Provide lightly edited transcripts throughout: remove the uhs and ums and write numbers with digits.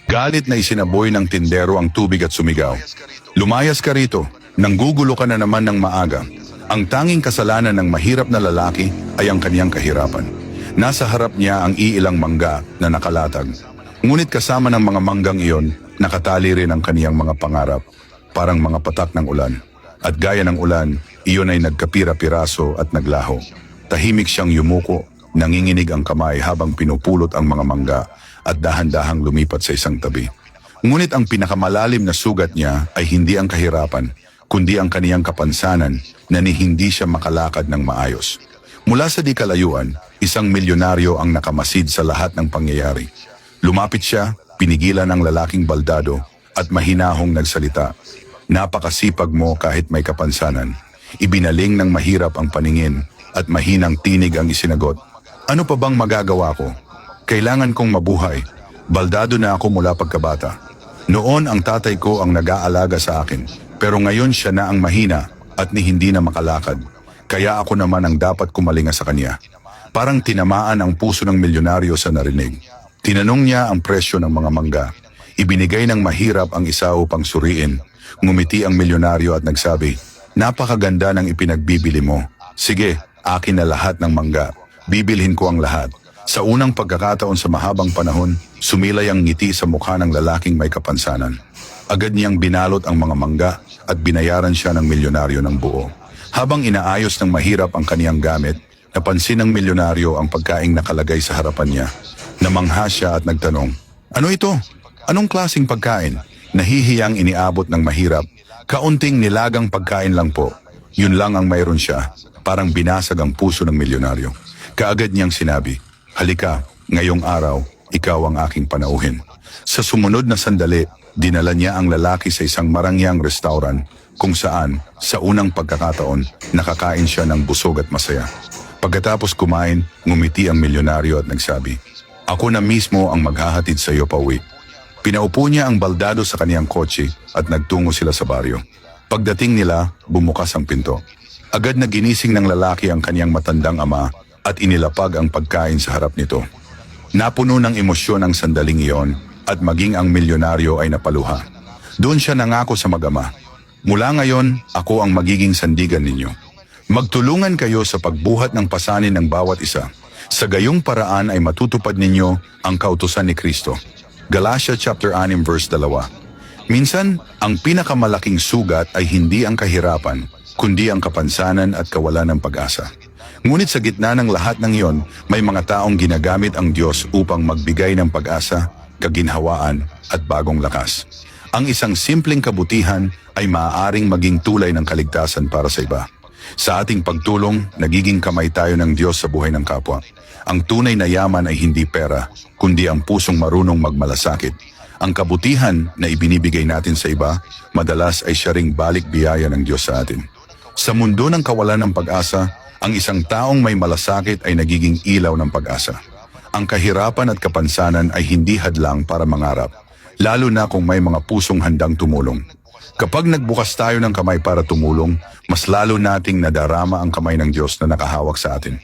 Galit na isinaboy ng tindero ang tubig at sumigaw. Lumayas ka rito, nanggugulo ka na naman ng maaga. Ang tanging kasalanan ng mahirap na lalaki ay ang kaniyang kahirapan. Nasa harap niya ang iilang mangga na nakalatag. Ngunit kasama ng mga manggang iyon, nakatali rin ang kaniyang mga pangarap, parang mga patak ng ulan. At gaya ng ulan, iyon ay nagkapira-piraso at naglaho. Tahimik siyang yumuko, nanginginig ang kamay habang pinupulot ang mga mangga at dahan-dahang lumipat sa isang tabi. Ngunit ang pinakamalalim na sugat niya ay hindi ang kahirapan, kundi ang kaniyang kapansanan na hindi siya makalakad ng maayos. Mula sa di kalayuan, isang milyonaryo ang nakamasid sa lahat ng pangyayari. Lumapit siya, pinigilan ang lalaking baldado at mahinahong nagsalita. Napakasipag mo kahit may kapansanan. Ibinaling ng mahirap ang paningin at mahinang tinig ang isinagot. Ano pa bang magagawa ko? Kailangan kong mabuhay. Baldado na ako mula pagkabata. Noon ang tatay ko ang nag-aalaga sa akin, pero ngayon siya na ang mahina at hindi na makalakad. Kaya ako naman ang dapat kumalinga sa kanya. Parang tinamaan ang puso ng milyonaryo sa narinig. Tinanong niya ang presyo ng mga mangga. Ibinigay ng mahirap ang isa upang suriin. Ngumiti ang milyonaryo at nagsabi, napakaganda ng ipinagbibili mo. Sige, akin na lahat ng mangga. Bibilhin ko ang lahat. Sa unang pagkakataon sa mahabang panahon, sumilay ang ngiti sa mukha ng lalaking may kapansanan. Agad niyang binalot ang mga mangga at binayaran siya ng milyonaryo ng buo. Habang inaayos ng mahirap ang kaniyang gamit, napansin ng milyonaryo ang pagkaing nakalagay sa harapan niya. Namangha siya at nagtanong, ano ito? Anong klaseng pagkain? Nahihiyang iniabot ng mahirap. Kaunting nilagang pagkain lang po. Yun lang ang mayroon siya. Parang binasag ang puso ng milyonaryo. Kaagad niyang sinabi, halika, ngayong araw, ikaw ang aking panauhin. Sa sumunod na sandali, dinala niya ang lalaki sa isang marangyang restaurant kung saan, sa unang pagkakataon, nakakain siya ng busog at masaya. Pagkatapos kumain, ngumiti ang milyonaryo at nagsabi, ako na mismo ang maghahatid sa iyo pauwi. Pinaupo niya ang baldado sa kaniyang kotse at nagtungo sila sa baryo. Pagdating nila, bumukas ang pinto. Agad na ginising ng lalaki ang kaniyang matandang ama at inilapag ang pagkain sa harap nito. Napuno ng emosyon ang sandaling iyon at maging ang milyonaryo ay napaluha. Doon siya nangako sa mag-ama, mula ngayon, ako ang magiging sandigan ninyo. Magtulungan kayo sa pagbuhat ng pasanin ng bawat isa. Sa gayong paraan ay matutupad ninyo ang kautusan ni Kristo. Galatia chapter 6 verse 2. Minsan, ang pinakamalaking sugat ay hindi ang kahirapan, kundi ang kapansanan at kawalan ng pag-asa. Ngunit sa gitna ng lahat ng iyon, may mga taong ginagamit ang Diyos upang magbigay ng pag-asa, kaginhawaan at bagong lakas. Ang isang simpleng kabutihan ay maaaring maging tulay ng kaligtasan para sa iba. Sa ating pagtulong, nagiging kamay tayo ng Diyos sa buhay ng kapwa. Ang tunay na yaman ay hindi pera, kundi ang pusong marunong magmalasakit. Ang kabutihan na ibinibigay natin sa iba, madalas ay siya ring balik biyaya ng Diyos sa atin. Sa mundo ng kawalan ng pag-asa, ang isang taong may malasakit ay nagiging ilaw ng pag-asa. Ang kahirapan at kapansanan ay hindi hadlang para mangarap, lalo na kung may mga pusong handang tumulong. Kapag nagbukas tayo ng kamay para tumulong, mas lalo nating nadarama ang kamay ng Diyos na nakahawak sa atin.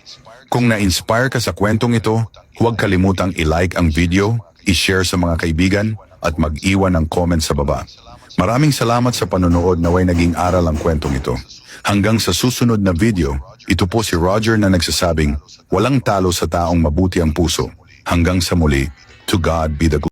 Kung na-inspire ka sa kwentong ito, huwag kalimutang i-like ang video, i-share sa mga kaibigan, at mag-iwan ng comment sa baba. Maraming salamat sa panonood naway naging aral ang kwentong ito. Hanggang sa susunod na video, ito po si Roger na nagsasabing, walang talo sa taong mabuti ang puso. Hanggang sa muli, to God be the glory.